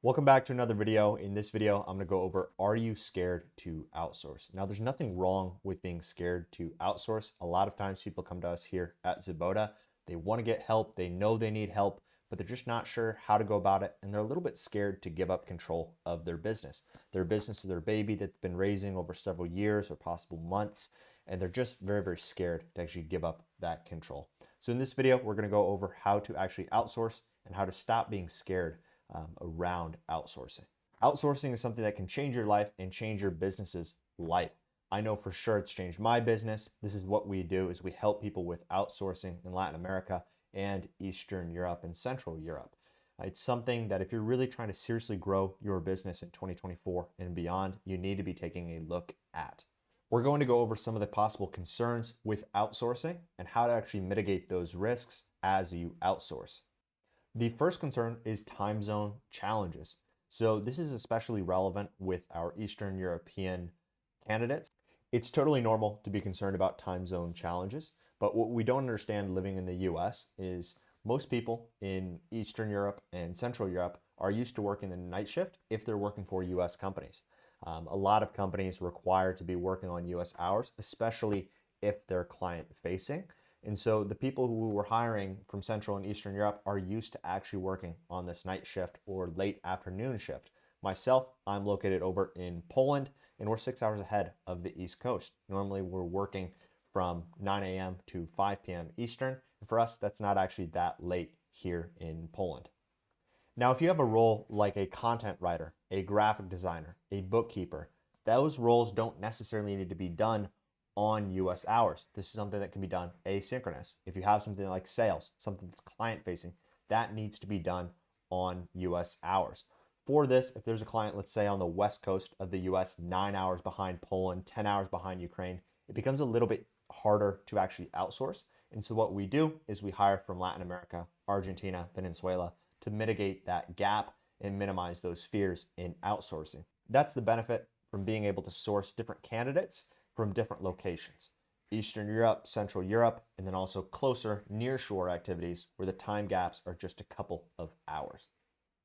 Welcome back to another video. In this video, I'm going to go over, are you scared to outsource? Now, there's nothing wrong with being scared to outsource. A lot of times people come to us here at Zaboda. They want to get help. They know they need help, but they're just not sure how to go about it. And they're a little bit scared to give up control of their business. Their business is their baby that's been raising over several years or possible months. And they're just very, very scared to actually give up that control. So in this video, we're going to go over how to actually outsource and how to stop being scared around outsourcing. Outsourcing is something that can change your life and change your business's life. I know for sure it's changed my business. This is what we do, is we help people with outsourcing in Latin America and Eastern Europe and Central Europe. It's something that if you're really trying to seriously grow your business in 2024 and beyond, you need to be taking a look at. We're going to go over some of the possible concerns with outsourcing and how to actually mitigate those risks as you outsource. The first concern is time zone challenges. So this is especially relevant with our Eastern European candidates. It's totally normal to be concerned about time zone challenges, but what we don't understand living in the US is most people in Eastern Europe and Central Europe are used to working the night shift if they're working for US companies. A lot of companies require to be working on US hours, especially if they're client facing. And so the people who we're hiring from Central and Eastern Europe are used to actually working on this night shift or late afternoon shift. Myself, I'm located over in Poland, and we're 6 hours ahead of the East Coast. Normally, we're working from 9 a.m. to 5 p.m. Eastern. And for us, that's not actually that late here in Poland. Now, if you have a role like a content writer, a graphic designer, a bookkeeper, those roles don't necessarily need to be done on US hours. This is something that can be done asynchronous. If you have something like sales, something that's client facing, that needs to be done on US hours. For this, if there's a client, let's say on the west coast of the US, 9 hours behind Poland, 10 hours behind Ukraine, it becomes a little bit harder to actually outsource. And so what we do is we hire from Latin America, Argentina, Venezuela to mitigate that gap and minimize those fears in outsourcing. That's the benefit from being able to source different candidates from different locations. Eastern Europe, Central Europe, and then also closer nearshore activities where the time gaps are just a couple of hours.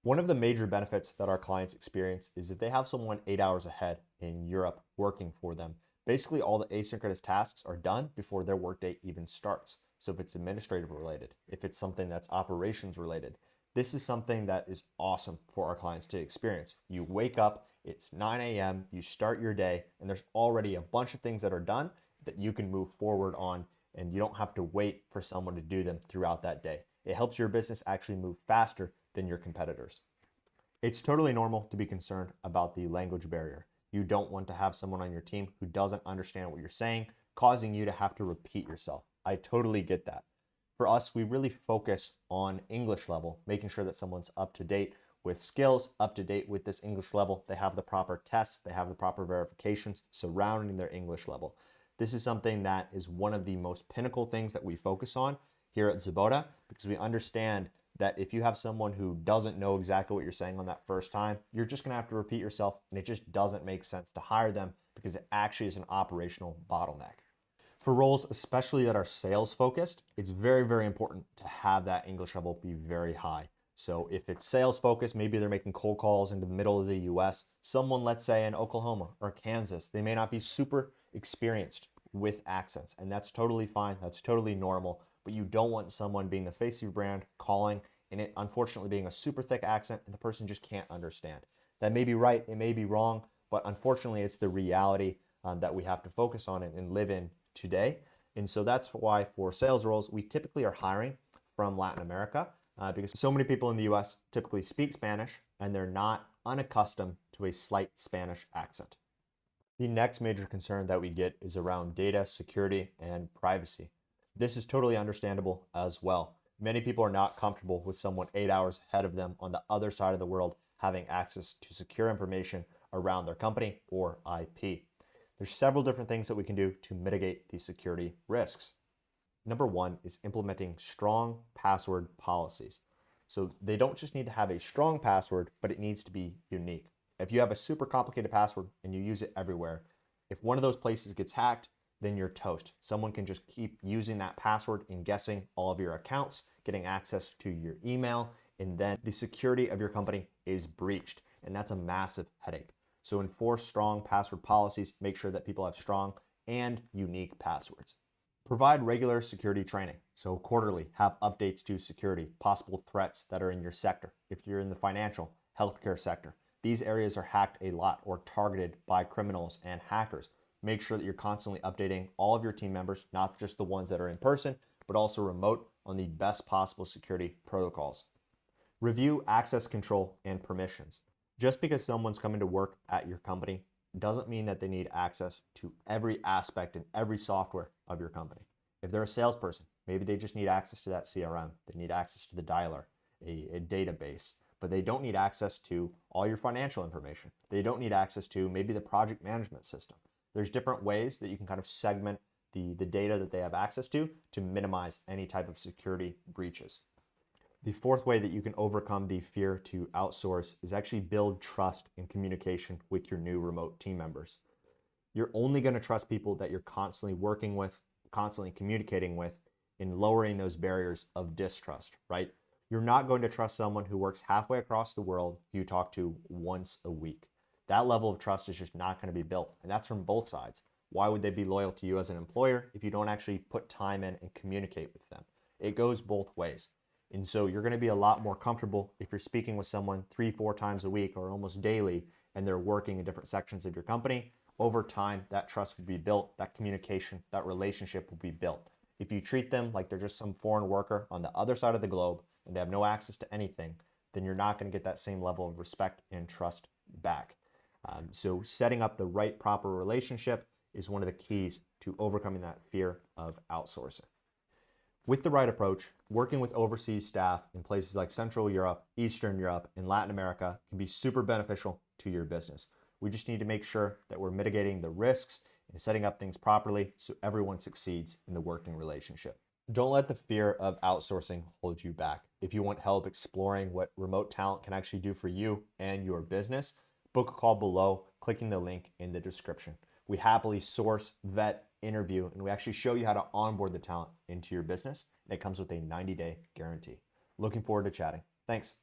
One of the major benefits that our clients experience is if they have someone 8 hours ahead in Europe working for them, basically all the asynchronous tasks are done before their workday even starts. So if it's administrative related, if it's something that's operations related, this is something that is awesome for our clients to experience. You wake up, it's 9 a.m., you start your day, and there's already a bunch of things that are done that you can move forward on, and you don't have to wait for someone to do them throughout that day. It helps your business actually move faster than your competitors. It's totally normal to be concerned about the language barrier. You don't want to have someone on your team who doesn't understand what you're saying, causing you to have to repeat yourself. I totally get that. For us, we really focus on English level, making sure that someone's up to date with skills, up to date with this English level. They have the proper tests, they have the proper verifications surrounding their English level. This is something that is one of the most pinnacle things that we focus on here at Zaboda, because we understand that if you have someone who doesn't know exactly what you're saying on that first time, you're just gonna have to repeat yourself, and it just doesn't make sense to hire them because it actually is an operational bottleneck. For roles, especially that are sales focused, it's very, very important to have that English level be very high. So if it's sales focused, maybe they're making cold calls into the middle of the US, someone, let's say in Oklahoma or Kansas, they may not be super experienced with accents, and that's totally fine. That's totally normal, but you don't want someone being the face of your brand, calling, and it unfortunately being a super thick accent and the person just can't understand. That may be right, it may be wrong, but unfortunately it's the reality that we have to focus on and live in today. And so that's why for sales roles, we typically are hiring from Latin America because so many people in the US typically speak Spanish and they're not unaccustomed to a slight Spanish accent. The next major concern that we get is around data security and privacy. This is totally understandable as well. Many people are not comfortable with someone 8 hours ahead of them on the other side of the world having access to secure information around their company or IP. There's several different things that we can do to mitigate these security risks. Number one is implementing strong password policies. So they don't just need to have a strong password, but it needs to be unique. If you have a super complicated password and you use it everywhere, if one of those places gets hacked, then you're toast. Someone can just keep using that password and guessing all of your accounts, getting access to your email, and then the security of your company is breached, and that's a massive headache. So enforce strong password policies, make sure that people have strong and unique passwords. Provide regular security training. So quarterly, have updates to security, possible threats that are in your sector. If you're in the financial, healthcare sector, these areas are hacked a lot or targeted by criminals and hackers. Make sure that you're constantly updating all of your team members, not just the ones that are in person, but also remote, on the best possible security protocols. Review access control and permissions. Just because someone's coming to work at your company doesn't mean that they need access to every aspect and every software of your company. If they're a salesperson, maybe they just need access to that CRM. They need access to the dialer, a database, but they don't need access to all your financial information. They don't need access to maybe the project management system. There's different ways that you can kind of segment the data that they have access to minimize any type of security breaches. The fourth way that you can overcome the fear to outsource is actually build trust and communication with your new remote team members. You're only going to trust people that you're constantly working with, constantly communicating with, in lowering those barriers of distrust, right? You're not going to trust someone who works halfway across the world who you talk to once a week. That level of trust is just not going to be built, and that's from both sides. Why would they be loyal to you as an employer if you don't actually put time in and communicate with them? It goes both ways. And so you're going to be a lot more comfortable if you're speaking with someone 3-4 times a week or almost daily, and they're working in different sections of your company. Over time, that trust will be built, that communication, that relationship will be built. If you treat them like they're just some foreign worker on the other side of the globe and they have no access to anything, then you're not going to get that same level of respect and trust back. So setting up the right, proper relationship is one of the keys to overcoming that fear of outsourcing. With the right approach, working with overseas staff in places like Central Europe, Eastern Europe, and Latin America can be super beneficial to your business. We just need to make sure that we're mitigating the risks and setting up things properly so everyone succeeds in the working relationship. Don't let the fear of outsourcing hold you back. If you want help exploring what remote talent can actually do for you and your business, book a call below, clicking the link in the description. We happily source, vet, interview, and we actually show you how to onboard the talent into your business. And it comes with a 90-day guarantee. Looking forward to chatting. Thanks.